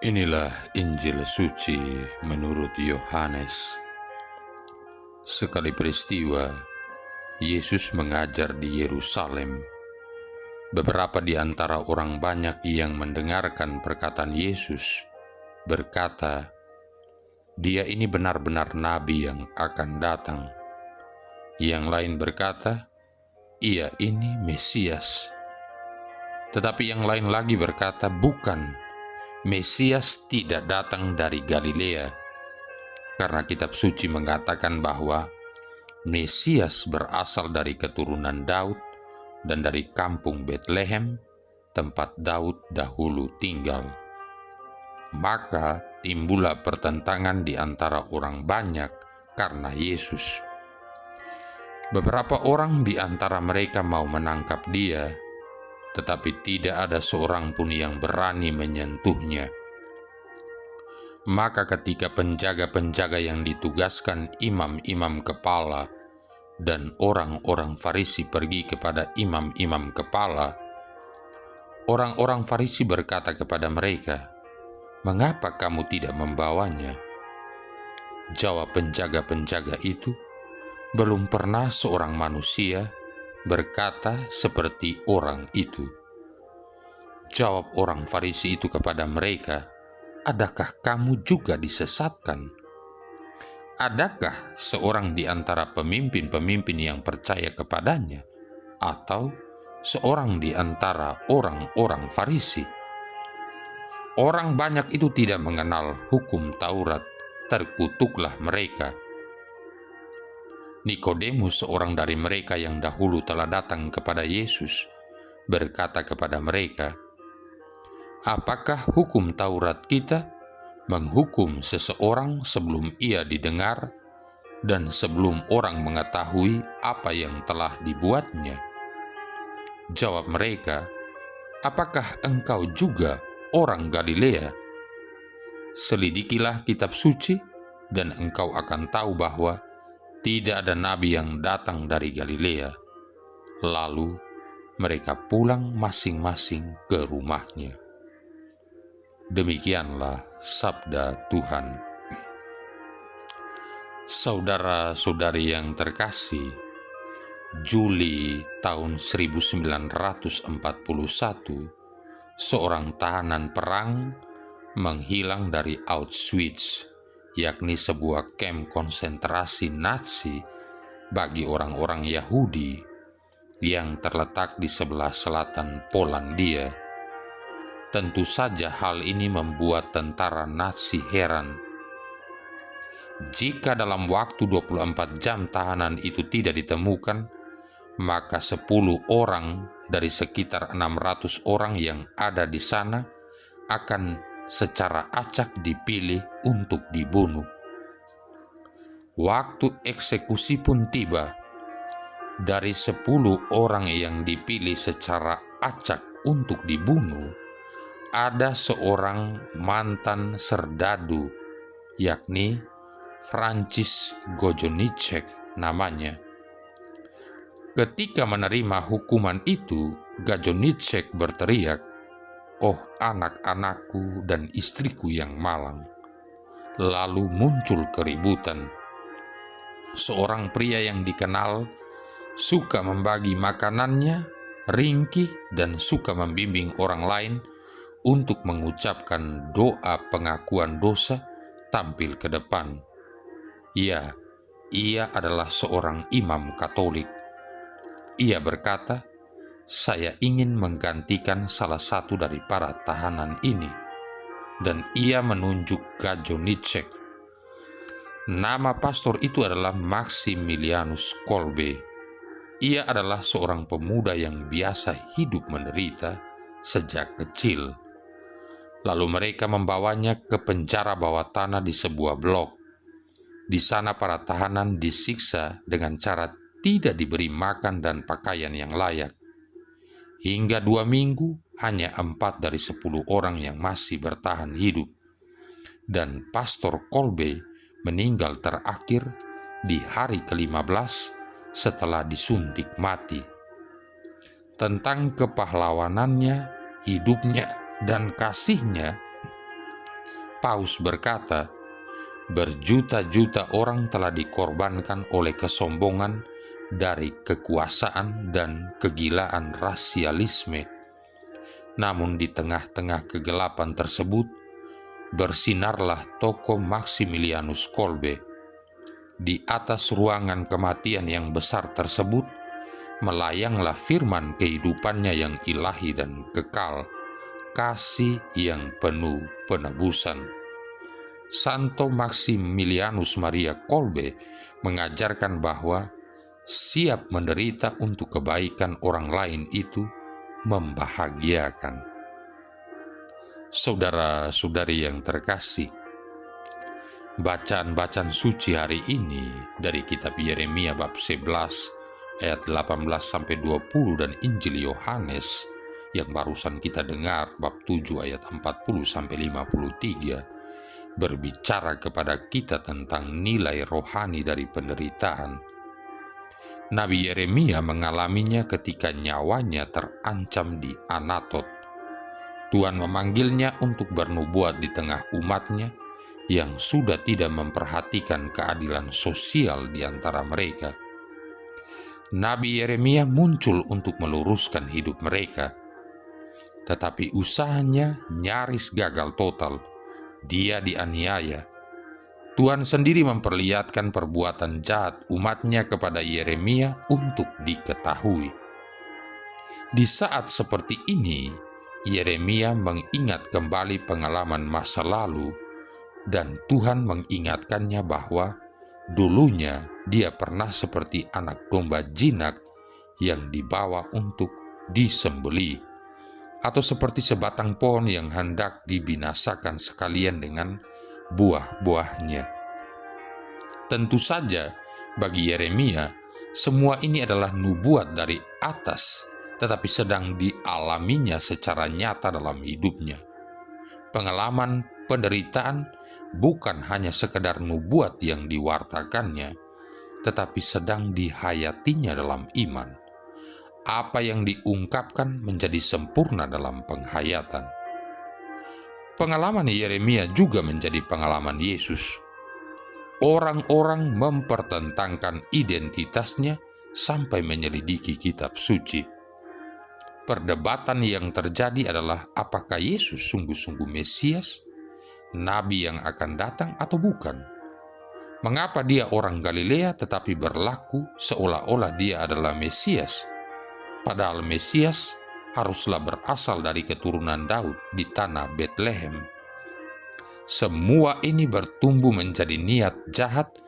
Inilah Injil suci menurut Yohanes. Sekali peristiwa, Yesus mengajar di Yerusalem. Beberapa di antara orang banyak yang mendengarkan perkataan Yesus berkata, "Dia ini benar-benar nabi yang akan datang." Yang lain berkata, "Ia ini Mesias." Tetapi yang lain lagi berkata, "Bukan, Mesias tidak datang dari Galilea, karena kitab suci mengatakan bahwa Mesias berasal dari keturunan Daud dan dari kampung Betlehem, tempat Daud dahulu tinggal." Maka timbullah pertentangan di antara orang banyak karena Yesus. Beberapa orang di antara mereka mau menangkap dia, tetapi tidak ada seorang pun yang berani menyentuhnya. Maka ketika penjaga-penjaga yang ditugaskan imam-imam kepala dan orang-orang Farisi pergi kepada imam-imam kepala, orang-orang Farisi berkata kepada mereka, "Mengapa kamu tidak membawanya?" Jawab penjaga-penjaga itu, "Belum pernah seorang manusia berkata seperti orang itu." Jawab orang Farisi itu kepada mereka, "Adakah kamu juga disesatkan? Adakah seorang di antara pemimpin-pemimpin yang percaya kepadanya, atau seorang di antara orang-orang Farisi?" Orang banyak itu tidak mengenal hukum Taurat, terkutuklah mereka. Nikodemus, seorang dari mereka yang dahulu telah datang kepada Yesus, berkata kepada mereka, "Apakah hukum Taurat kita menghukum seseorang sebelum ia didengar dan sebelum orang mengetahui apa yang telah dibuatnya?" Jawab mereka, "Apakah engkau juga orang Galilea? Selidikilah kitab suci dan engkau akan tahu bahwa tidak ada nabi yang datang dari Galilea." Lalu mereka pulang masing-masing ke rumahnya. Demikianlah sabda Tuhan. Saudara-saudari yang terkasih, Juli tahun 1941, seorang tahanan perang menghilang dari Auschwitz, yakni sebuah kamp konsentrasi Nazi bagi orang-orang Yahudi yang terletak di sebelah selatan Polandia. Tentu saja hal ini membuat tentara Nazi heran. Jika dalam waktu 24 jam tahanan itu tidak ditemukan, maka 10 orang dari sekitar 600 orang yang ada di sana akan secara acak dipilih untuk dibunuh. Waktu eksekusi pun tiba. Dari 10 orang yang dipilih secara acak untuk dibunuh, ada seorang mantan serdadu, yakni Francis Gojonicek namanya. Ketika menerima hukuman itu, Gojonicek berteriak, "Oh anak-anakku dan istriku yang malang." Lalu muncul keributan. Seorang pria yang dikenal suka membagi makanannya, ringkih, dan suka membimbing orang lain untuk mengucapkan doa pengakuan dosa tampil ke depan. Ya, ia adalah seorang imam Katolik. Ia berkata, "Saya ingin menggantikan salah satu dari para tahanan ini." Dan ia menunjuk Gojonicek. Nama pastor itu adalah Maximilianus Kolbe. Ia adalah seorang pemuda yang biasa hidup menderita sejak kecil. Lalu mereka membawanya ke penjara bawah tanah di sebuah blok. Di sana para tahanan disiksa dengan cara tidak diberi makan dan pakaian yang layak. Hingga 2 minggu, hanya 4 dari 10 orang yang masih bertahan hidup. Dan Pastor Kolbe meninggal terakhir di hari ke-15 setelah disuntik mati. Tentang kepahlawanannya, hidupnya, dan kasihnya, Paus berkata, berjuta-juta orang telah dikorbankan oleh kesombongan dari kekuasaan dan kegilaan rasialisme. Namun di tengah-tengah kegelapan tersebut, bersinarlah toko Maximilianus Kolbe. Di atas ruangan kematian yang besar tersebut, melayanglah firman kehidupannya yang ilahi dan kekal, kasih yang penuh penebusan. Santo Maximilianus Maria Kolbe mengajarkan bahwa siap menderita untuk kebaikan orang lain itu membahagiakan. Saudara-saudari yang terkasih, bacaan-bacaan suci hari ini dari kitab Yeremia bab 11 ayat 18-20 dan Injil Yohanes yang barusan kita dengar bab 7 ayat 40-53 berbicara kepada kita tentang nilai rohani dari penderitaan. Nabi Yeremia mengalaminya ketika nyawanya terancam di Anatot. Tuhan memanggilnya untuk bernubuat di tengah umatnya yang sudah tidak memperhatikan keadilan sosial di antara mereka. Nabi Yeremia muncul untuk meluruskan hidup mereka, tetapi usahanya nyaris gagal total. Dia dianiaya. Tuhan sendiri memperlihatkan perbuatan jahat umatnya kepada Yeremia untuk diketahui. Di saat seperti ini, Yeremia mengingat kembali pengalaman masa lalu, dan Tuhan mengingatkannya bahwa dulunya dia pernah seperti anak domba jinak yang dibawa untuk disembelih, atau seperti sebatang pohon yang hendak dibinasakan sekalian dengan buah-buahnya. Tentu saja bagi Yeremia, semua ini adalah nubuat dari atas, tetapi sedang dialaminya secara nyata dalam hidupnya. Pengalaman penderitaan bukan hanya sekedar nubuat yang diwartakannya, tetapi sedang dihayatinya dalam iman. Apa yang diungkapkan menjadi sempurna dalam penghayatan. Pengalaman Yeremia juga menjadi pengalaman Yesus. Orang-orang mempertentangkan identitasnya sampai menyelidiki kitab suci. Perdebatan yang terjadi adalah apakah Yesus sungguh-sungguh Mesias, Nabi yang akan datang atau bukan. Mengapa dia orang Galilea tetapi berlaku seolah-olah dia adalah Mesias? Padahal Mesias haruslah berasal dari keturunan Daud di tanah Betlehem. Semua ini bertumbuh menjadi niat jahat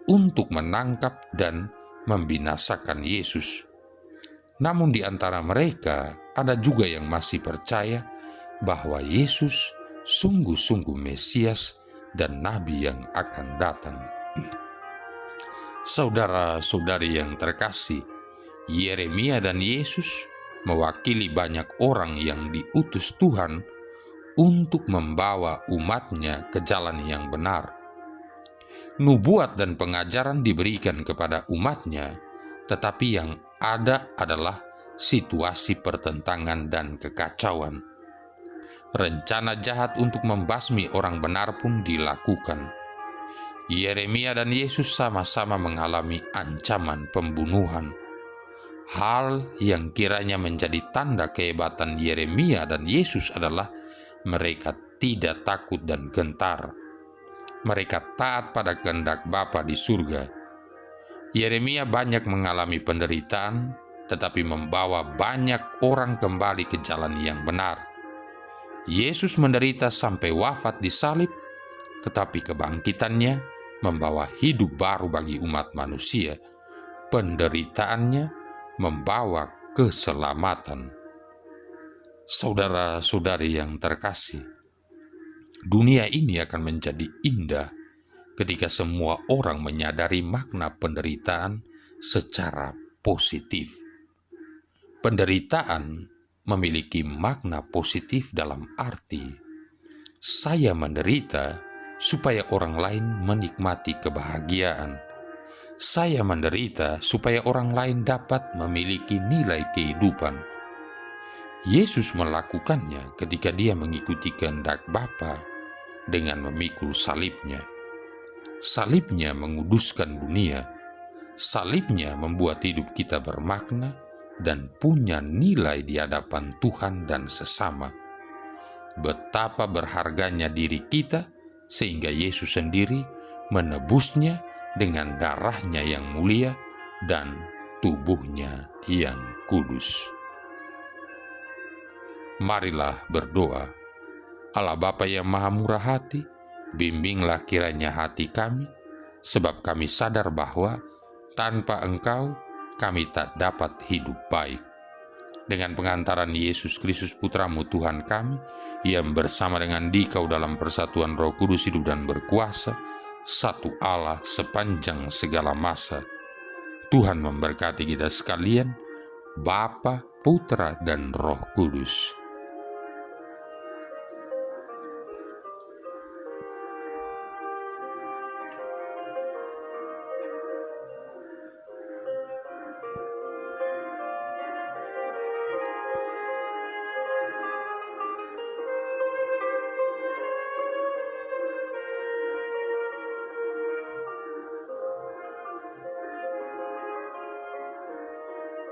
untuk menangkap dan membinasakan Yesus. Namun di antara mereka ada juga yang masih percaya bahwa Yesus sungguh-sungguh Mesias dan Nabi yang akan datang. Saudara-saudari yang terkasih, Yeremia dan Yesus mewakili banyak orang yang diutus Tuhan untuk membawa umatnya ke jalan yang benar. Nubuat dan pengajaran diberikan kepada umatnya, tetapi yang ada adalah situasi pertentangan dan kekacauan. Rencana jahat untuk membasmi orang benar pun dilakukan. Yeremia dan Yesus sama-sama mengalami ancaman pembunuhan. Hal yang kiranya menjadi tanda kehebatan Yeremia dan Yesus adalah mereka tidak takut dan gentar. Mereka taat pada kehendak Bapa di surga. Yeremia banyak mengalami penderitaan, tetapi membawa banyak orang kembali ke jalan yang benar. Yesus menderita sampai wafat di salib, tetapi kebangkitannya membawa hidup baru bagi umat manusia. Penderitaannya membawa keselamatan. Saudara-saudari yang terkasih, dunia ini akan menjadi indah ketika semua orang menyadari makna penderitaan secara positif. Penderitaan memiliki makna positif dalam arti saya menderita supaya orang lain menikmati kebahagiaan. Saya menderita supaya orang lain dapat memiliki nilai kehidupan. Yesus melakukannya ketika dia mengikuti kehendak Bapa dengan memikul salibnya. Salibnya menguduskan dunia. Salibnya membuat hidup kita bermakna dan punya nilai di hadapan Tuhan dan sesama. Betapa berharganya diri kita sehingga Yesus sendiri menebusnya dengan darahnya yang mulia dan tubuhnya yang kudus. Marilah berdoa. Allah Bapa yang Maha Murah Hati, bimbinglah kiranya hati kami, sebab kami sadar bahwa tanpa Engkau kami tak dapat hidup baik. Dengan pengantaran Yesus Kristus Putramu Tuhan kami, yang bersama dengan Dikau dalam persatuan Roh Kudus hidup dan berkuasa, satu Allah sepanjang segala masa. Tuhan memberkati kita sekalian, Bapa, Putra, dan Roh Kudus.